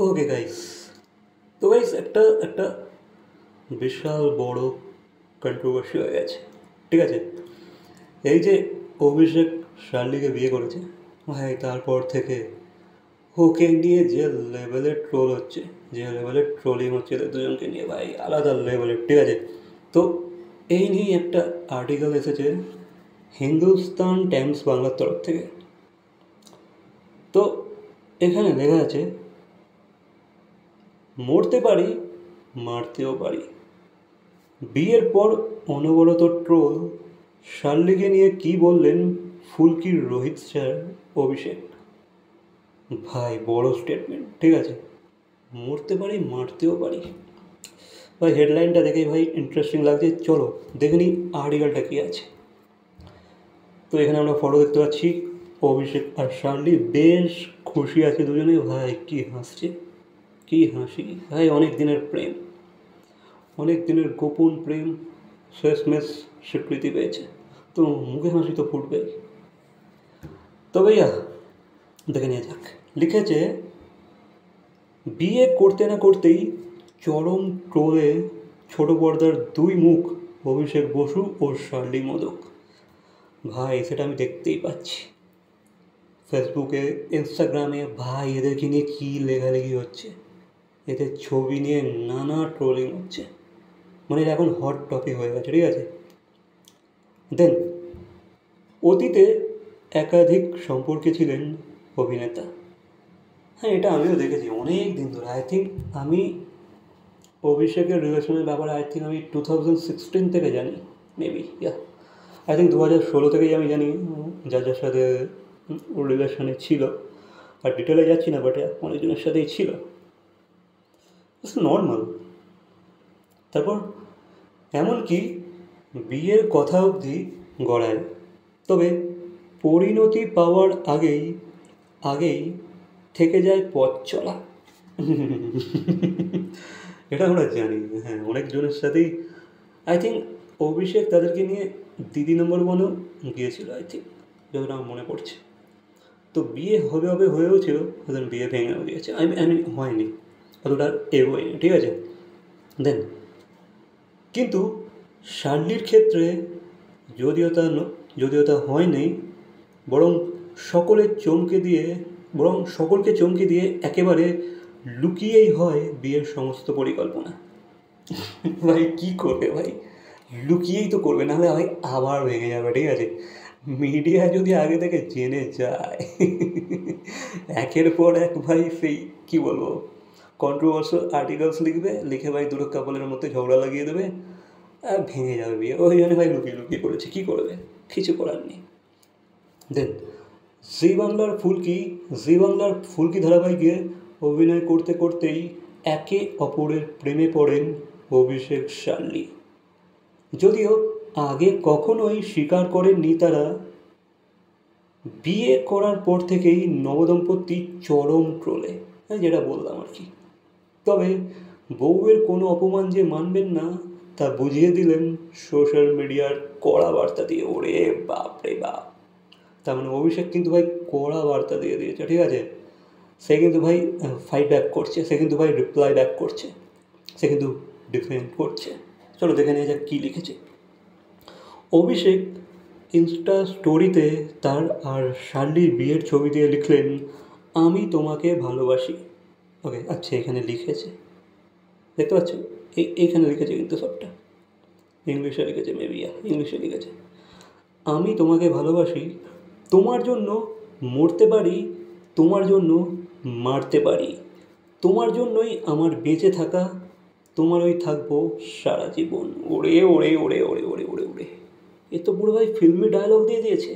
Okay guys, তো guys একটা একটা বিশাল বড় কন্ট্রোভার্সি হয়ে গেছে। ঠিক আছে, এই যে অভিষেক শার্লিকে বিয়ে করেছে, ভাই তারপর থেকে ওকে নিয়ে যে লেভেলের ট্রোল হচ্ছে, যে লেভেলের ট্রোলিং হচ্ছে এদের দুজনকে নিয়ে, ভাই আলাদা লেভেলের। ঠিক আছে, তো এই নিয়ে একটা আর্টিকেল এসেছে হিন্দুস্তান টাইমস বাংলার তরফ থেকে। তো এখানে লেখা আছে, মরতে পারি, মারতেও পারি। বিয়ের পর অনবরত ট্রোল, শার্লিকে নিয়ে কি বললেন ফুলকির রোহিত স্যার অভিষেক। ভাই বড় স্টেটমেন্ট। ঠিক আছে, মরতে পারি, মারতেও পারি। ভাই হেডলাইনটা দেখেই ভাই ইন্টারেস্টিং লাগছে, চলো দেখে নিই আর্টিকেলটা কী আছে। তো এখানে আমরা ফটো দেখতে পাচ্ছি, অভিষেক আর শার্লি বেশ খুশি আছে দুজনে। ভাই কি হাসছে, কি হাসি ভাই, অনেক দিনের প্রেম, অনেক দিনের গোপন প্রেম শেষমেশ স্বীকৃতি পেয়েছে, তো মুখে হাসি তো ফুটবেই। তো ভাইয়া দেখে নিয়ে যাক। লিখেছে, বিয়ে করতে না করতেই চরম ট্রোলে ছোট পর্দার দুই মুখ, অভিষেক বসু ও শার্লি মোদক। ভাই সেটা আমি দেখতেই পাচ্ছি ফেসবুকে, ইনস্টাগ্রামে। ভাই এদেরকে নিয়ে কী লেখালেখি হচ্ছে, এদের ছবি নিয়ে নানা ট্রোলিং হচ্ছে, মানে এটা এখন হট টপিক হয়ে গেছে। ঠিক আছে, দেন অতীতে একাধিক সম্পর্কে ছিলেন অভিনেতা। হ্যাঁ, এটা আমিও দেখেছি অনেক দিন ধরে। আই থিঙ্ক আমি অভিষেকের রিলেশনের ব্যাপারে আমি 2016 থেকে জানি, মেবি আই থিঙ্ক 2016 থেকেই আমি জানি যার যার সাথে ওর রিলেশনে ছিল। আর ডিটেলে যাচ্ছি না, বাট অনেকজনের সাথেই ছিল, নর্মাল। তারপর এমনকি বিয়ের কথা অবধি গড়ায়, তবে পরিণতি পাওয়ার আগেই আগেই থেকে যায় পথ চলা। এটা আমরা জানি। হ্যাঁ, অনেকজনের সাথেই আই থিঙ্ক অভিষেক তাদেরকে নিয়ে দিদি নম্বর ওয়ানও গিয়েছিল, আই থিঙ্ক যতটা আমার মনে পড়ছে। তো বিয়ে হবে হবে হয়েও ছিল, ওদের বিয়ে ভেঙেও গিয়েছে। আই মিন হয়নি, অতটা এগোয়নি। ঠিক আছে, দেন কিন্তু শার্লির ক্ষেত্রে যদিও তা হয়নি, বরং সকলকে চমকে দিয়ে একেবারে লুকিয়েই হয় বিয়ের সমস্ত পরিকল্পনা। ভাই কী করবে ভাই, লুকিয়েই তো করবে, নাহলে ভাই আবার ভেঙে যাবে। ঠিক আছে, মিডিয়া যদি আগে থেকে জেনে যায়, একের পর এক ভাই সেই কী বলবো, কন্ট্রোভার্সিয়াল আর্টিকেলস লিখে ভাই দুটো কাপলের মধ্যে ঝগড়া লাগিয়ে দেবে, আর ভেঙে যাবে বিয়ে। ওই জন্য ভাই লুকিয়ে লুকিয়ে করেছে, কী করবে, কিছু করার নেই। দেন জি বাংলার ফুলকি ধারাবাহিকে অভিনয় করতে করতেই একে অপরের প্রেমে পড়েন অভিষেক শার্লি। যদিও আগে কখনোই স্বীকার করেননি তারা, বিয়ে করার পর থেকেই নবদম্পতি চরম ট্রোলে, যেটা বললাম আর কি। তবে বউয়ের কোনো অপমান যে মানবেন না, তা বুঝিয়ে দিলেন সোশ্যাল মিডিয়ার কড়া বার্তা দিয়ে। ওরে বাপ রে বাপ, তার মানে অভিষেক কিন্তু ভাই কড়া বার্তা দিয়ে দিয়েছে। ঠিক আছে, সে কিন্তু ভাই ফাইট ব্যাক করছে, সে কিন্তু ভাই রিপ্লাই ব্যাক করছে, সে কিন্তু ডিফেন্ড করছে। চলো দেখে নিয়ে যাক কী লিখেছে অভিষেক। ইনস্টা স্টোরিতে তার আর শার্লির বিয়ের ছবি দিয়ে লিখলেন, আমি তোমাকে ভালোবাসি। ওকে, আচ্ছা এখানে লিখেছে, দেখতে পাচ্ছ, এইখানে লিখেছে কিন্তু সবটা ইংলিশে লিখেছে, মেবি ইংলিশে লিখেছে। আমি তোমাকে ভালোবাসি, তোমার জন্য মরতে পারি, তোমার জন্য মারতে পারি, তোমার জন্যই আমার বেঁচে থাকা, তোমারই থাকবো সারা জীবন। ওরে ওরে ওরে ওরে ওরে ওরে ওরে, এ তো পুরো ভাই ফিল্মি ডায়লগ দিয়ে দিয়েছে।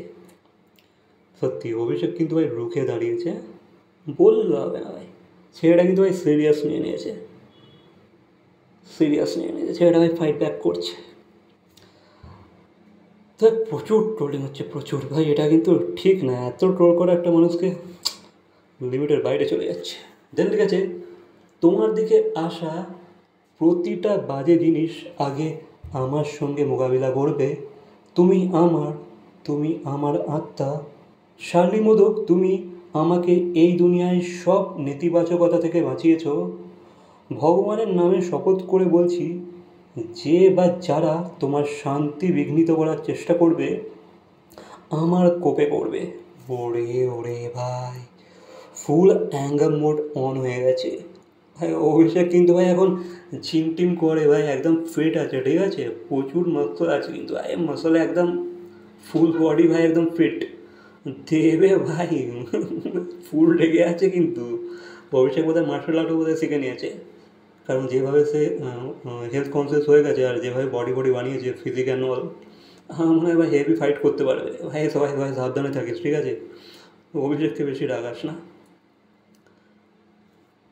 সত্যি অভিষেক কিন্তু ভাই রুখে দাঁড়িয়েছে, বললে হবে না ভাই। ছেলেটা কিন্তু ভাই সিরিয়াস নিয়ে নিয়েছে, ছেলেটা ভাই ফাইট ব্যাক করছে। তো প্রচুর ট্রোলিং হচ্ছে, প্রচুর ভাই। এটা কিন্তু ঠিক না, এত ট্রোল করা একটা মানুষকে লিমিটের বাইরে চলে যাচ্ছে। দেন ঠিক আছে, তোমার দিকে আসা প্রতিটা বাজে জিনিস আগে আমার সঙ্গে মোকাবিলা করবে। তুমি আমার আত্মা, শার্লি মোদক তুমি আমাকে এই দুনিয়ায় সব নেতিবাচকতা থেকে বাঁচিয়েছ। ভগবানের নামে শপথ করে বলছি, যে বা যারা তোমার শান্তি বিঘ্নিত করার চেষ্টা করবে আমার কোপে পড়বে। ওরে ওরে ভাই, ফুল অ্যাঙ্গার মোড অন হয়ে গেছে ভাই। অভিষেক কিন্তু ভাই এখন জিম টিম করে ভাই, একদম ফিট আছে, ঠিক আছে, প্রচুর মাত্র আছে কিন্তু ভাই, মশলা একদম ফুল বডি ভাই, একদম ফিট দেবে ভাই। ফুল রেগে আছে কিন্তু। অভিষেক বোধহয় মার্শাল আর্টও বোধহয় শিখে নিয়েছে, কারণ যেভাবে সে হেলথ কনসিয়াস হয়ে গেছে আর যেভাবে বডি বডি বানিয়েছে, ফিজিক অ্যান্ড অল, আমার মনে হয় ভাই হেভি ফাইট করতে পারবে ভাই। সবাই ভাই সাবধানে থাকিস, ঠিক আছে, অভিষেককে বেশি রাগাস না।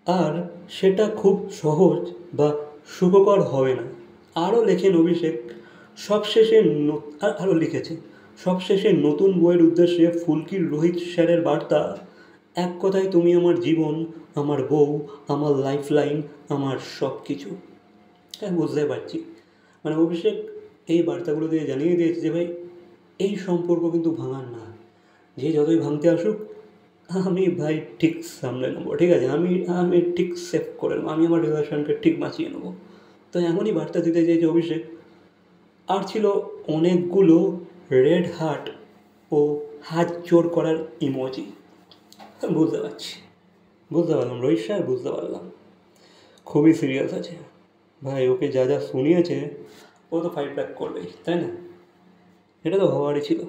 আর সেটা খুব সহজ বা সুখকর হবে না। আরও লেখেন অভিষেক, সবশেষে আরও লিখেছে, সবশেষে নতুন বইয়ের উদ্দেশ্যে ফুলকির রোহিত স্যারের বার্তা, এক কথায় তুমি আমার জীবন, আমার বউ, আমার লাইফ লাইন, আমার সব কিছু। হ্যাঁ, বুঝতে পারছি, মানে অভিষেক এই বার্তাগুলো দিয়ে জানিয়ে দিয়েছে যে ভাই এই সম্পর্ক কিন্তু ভাঙার না, যে যতই ভাঙতে আসুক আমি ভাই ঠিক সামলে নেবো, ঠিক আছে, আমি আমি ঠিক সেভ করে নেবো, আমি আমার রিলেশনকে ঠিক বাঁচিয়ে নেবো। তো এমনই বার্তা দিতে চেয়েছে অভিষেক। আর ছিল অনেকগুলো রেড হার্ট ও হাত জোর করার ইমোজি। বুঝতে পারছি, বুঝতে পারলাম রোহিত স্যার, বুঝতে পারলাম খুবই সিরিয়াস আছে ভাই। ওকে যা যা শুনিয়েছে ও তো ফাইট ব্যাক করবেই, তাই না? এটা তো হওয়ারই ছিল।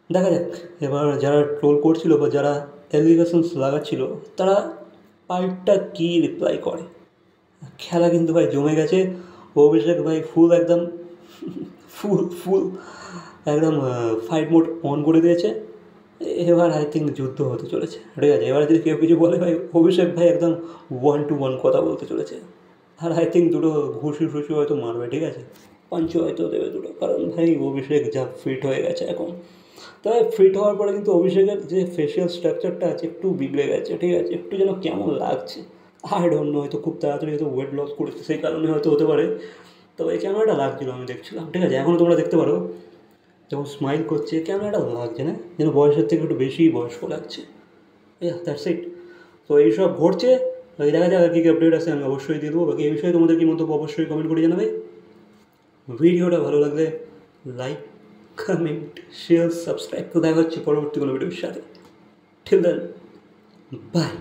দেখা যাক এবার যারা ট্রোল করছিল বা যারা অ্যালিগেশনস লাগাচ্ছিল তারা পাল্টা কী রিপ্লাই করে। খেলা কিন্তু ভাই জমে গেছে। অভিষেক ভাই ফুল একদম ফুল ফুল একদম ফাইট মোড অন করে দিয়েছে। এবার আই থিঙ্ক যুদ্ধ হতে চলেছে, ঠিক আছে। এবার যদি কেউ কিছু বলে ভাই, অভিষেক ভাই একদম 1-to-1 কথা বলতে চলেছে। আর আই থিঙ্ক দুটো ঘুষি ফুসি হয়তো মারবে, ঠিক আছে, পাঞ্চ হয়তো দেবে দুটো, কারণ ভাই অভিষেক যা ফিট হয়ে গেছে এখন। তবে ফিট হওয়ার পরে কিন্তু অভিষেকের যে ফেশিয়াল স্ট্রাকচারটা আছে একটু বিগড়ে গেছে, ঠিক আছে, একটু যেন কেমন লাগছে। আই ডোন্ট নো, হয়তো খুব তাড়াতাড়ি হয়তো ওয়েট লস করেছে, সেই কারণে হয়তো হতে পারে। তবে কেমন একটা লাগছিলো, আমি দেখছিলাম, ঠিক আছে, এখনও তোমরা দেখতে পারো যখন স্মাইল করছে কেমন একটা লাগছে না, যেন বয়সের থেকে একটু বেশি বয়স্ক লাগছে। That's it. তো এইসব ঘটছে, বাকি দেখা যাক কী কী আপডেট আছে আমি অবশ্যই দিয়ে দেবো। বাকি এই বিষয়ে তোমাদের কী মন্তব্য অবশ্যই কমেন্ট করে জানাবে। ভিডিওটা ভালো লাগলে লাইক, কমেন্ট, শেয়ার, সাবস্ক্রাইব। তো দেখা হচ্ছে পরবর্তী কোনো ভিডিওর সাথে। Till then, by.